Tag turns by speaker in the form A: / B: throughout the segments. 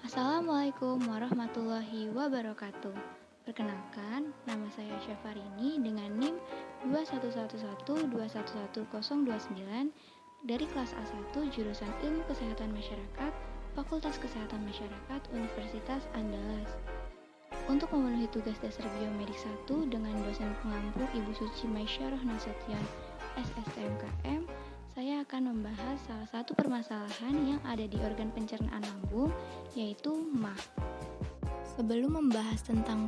A: Assalamualaikum warahmatullahi wabarakatuh. Perkenalkan, nama saya Syafarini dengan NIM 2111211109 dari kelas A1 jurusan Ilmu Kesehatan Masyarakat, Fakultas Kesehatan Masyarakat, Universitas Andalas. Untuk memenuhi tugas dasar biomedik 1 dengan dosen pengampu Ibu Suci Maisyarah Nasution, SSTMKM, saya akan membahas salah satu permasalahan yang ada di organ pencernaan lambung, yaitu MAH. Sebelum membahas tentang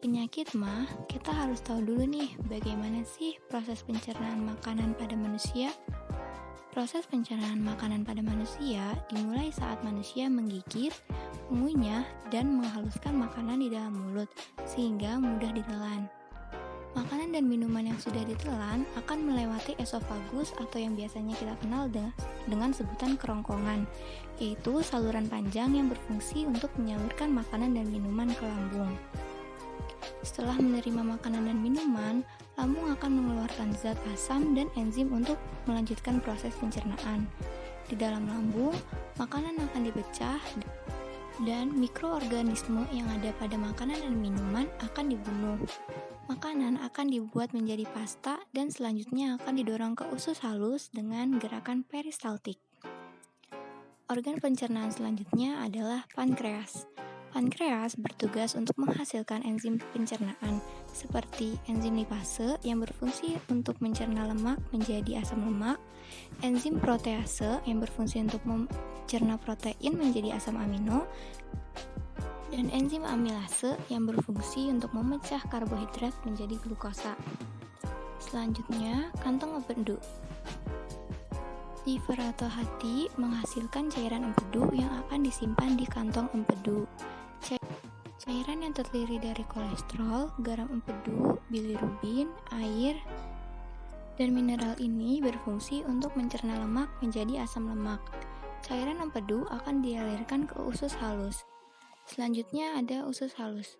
A: penyakit MAH, kita harus tahu dulu nih bagaimana sih proses pencernaan makanan pada manusia. Proses pencernaan makanan pada manusia dimulai saat manusia menggigit, mengunyah, dan menghaluskan makanan di dalam mulut sehingga mudah ditelan. Makanan dan minuman yang sudah ditelan akan melewati esofagus atau yang biasanya kita kenal dengan sebutan kerongkongan, yaitu saluran panjang yang berfungsi untuk menyalurkan makanan dan minuman ke lambung. Setelah menerima makanan dan minuman, lambung akan mengeluarkan zat asam dan enzim untuk melanjutkan proses pencernaan. Di dalam lambung, makanan akan dipecah dan mikroorganisme yang ada pada makanan dan minuman akan dibunuh. Makanan akan dibuat menjadi pasta dan selanjutnya akan didorong ke usus halus dengan gerakan peristaltik. Organ pencernaan selanjutnya adalah pankreas. Pankreas bertugas untuk menghasilkan enzim pencernaan seperti enzim lipase yang berfungsi untuk mencerna lemak menjadi asam lemak, enzim protease yang berfungsi untuk mencerna protein menjadi asam amino, dan enzim amilase yang berfungsi untuk memecah karbohidrat menjadi glukosa. Selanjutnya, kantong empedu. Liver atau hati menghasilkan cairan empedu yang akan disimpan di kantong empedu. Cairan yang terdiri dari kolesterol, garam empedu, bilirubin, air, dan mineral ini berfungsi untuk mencerna lemak menjadi asam lemak. Cairan empedu akan dialirkan ke usus halus. Selanjutnya ada usus halus.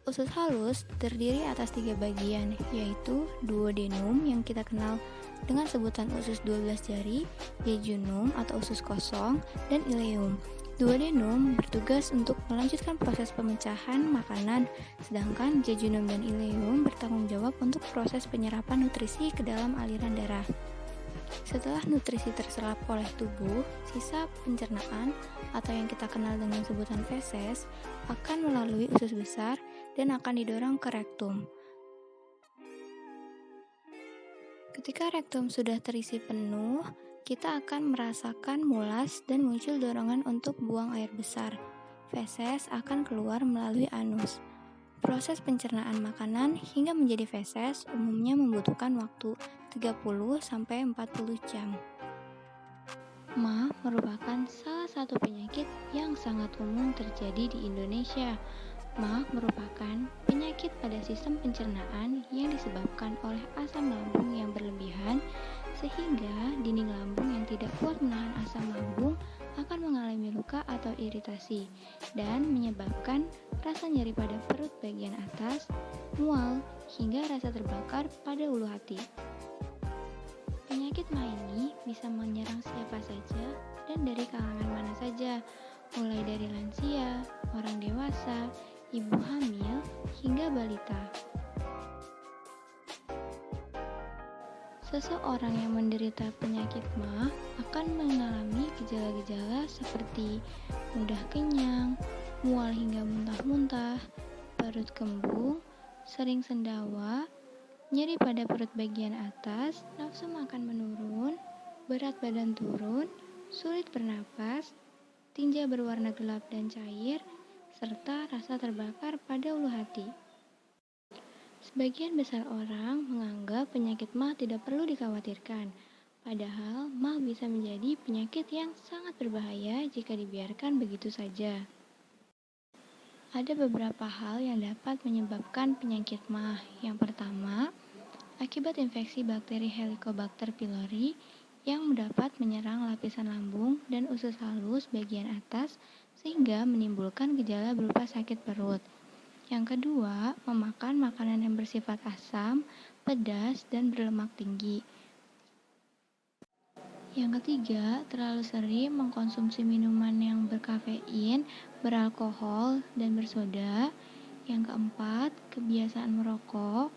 A: Usus halus terdiri atas 3 bagian, yaitu duodenum yang kita kenal dengan sebutan usus 12 jari, jejunum atau usus kosong, dan ileum. Duodenum bertugas untuk melanjutkan proses pemecahan makanan, sedangkan jejunum dan ileum bertanggung jawab untuk proses penyerapan nutrisi ke dalam aliran darah. Setelah nutrisi terserap oleh tubuh, sisa pencernaan atau yang kita kenal dengan sebutan feses akan melalui usus besar dan akan didorong ke rektum. Ketika rektum sudah terisi penuh, kita akan merasakan mulas dan muncul dorongan untuk buang air besar. Feses akan keluar melalui anus. Proses pencernaan makanan hingga menjadi feses umumnya membutuhkan waktu 30-40 jam. MAH merupakan salah satu penyakit yang sangat umum terjadi di Indonesia. MAH merupakan penyakit pada sistem pencernaan yang disebabkan oleh asam lambung yang berlebihan sehingga dinding lambung yang tidak kuat menahan asam lambung akan mengalami luka atau iritasi dan menyebabkan rasa nyeri pada perut bagian atas, mual, hingga rasa terbakar pada ulu hati. Penyakit MAH ini bisa menyerang siapa saja dan dari kalangan mana saja, mulai dari lansia, orang dewasa, ibu hamil, hingga balita. Seseorang yang menderita penyakit MAH akan mengalami gejala-gejala seperti mudah kenyang, mual hingga muntah-muntah, perut kembung, sering sendawa, nyeri pada perut bagian atas, nafsu makan menurun, berat badan turun, sulit bernapas, tinja berwarna gelap dan cair, serta rasa terbakar pada ulu hati. Sebagian besar orang menganggap penyakit MAH tidak perlu dikhawatirkan, padahal MAH bisa menjadi penyakit yang sangat berbahaya jika dibiarkan begitu saja. Ada beberapa hal yang dapat menyebabkan penyakit MAH. Yang pertama, akibat infeksi bakteri Helicobacter pylori yang dapat menyerang lapisan lambung dan usus halus bagian atas sehingga menimbulkan gejala berupa sakit perut. Yang kedua, memakan makanan yang bersifat asam, pedas, dan berlemak tinggi. Yang ketiga, terlalu sering mengkonsumsi minuman yang berkafein, beralkohol, dan bersoda. Yang keempat, kebiasaan merokok.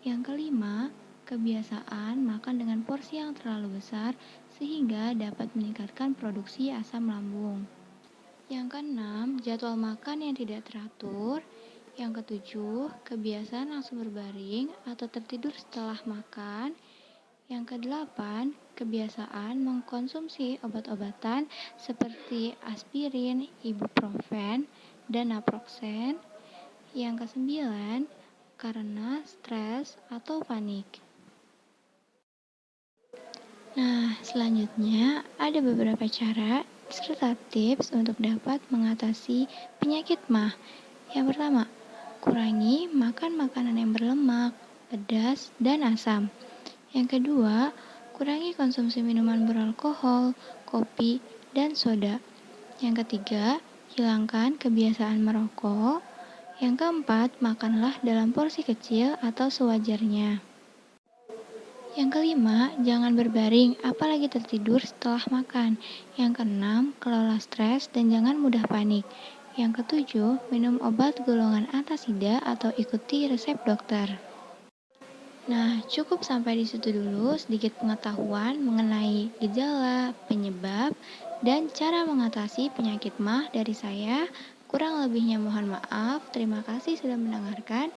A: Yang kelima, kebiasaan makan dengan porsi yang terlalu besar sehingga dapat meningkatkan produksi asam lambung. Yang keenam, jadwal makan yang tidak teratur. Yang ketujuh, kebiasaan langsung berbaring atau tertidur setelah makan. Yang kedelapan, kebiasaan mengkonsumsi obat-obatan seperti aspirin, ibuprofen, dan naproxen. Yang kesembilan, karena stres atau panik. Nah, selanjutnya ada beberapa cara serta tips untuk dapat mengatasi penyakit MAH. Yang pertama, kurangi makan makanan yang berlemak, pedas, dan asam. Yang kedua, kurangi konsumsi minuman beralkohol, kopi, dan soda. Yang ketiga, hilangkan kebiasaan merokok. Yang keempat, makanlah dalam porsi kecil atau sewajarnya. Yang kelima, jangan berbaring, apalagi tertidur setelah makan. Yang keenam, kelola stres dan jangan mudah panik. Yang ketujuh, minum obat golongan antasida atau ikuti resep dokter. Nah, cukup sampai di situ dulu sedikit pengetahuan mengenai gejala, penyebab, dan cara mengatasi penyakit MAH dari saya. Kurang lebihnya mohon maaf. Terima kasih sudah mendengarkan.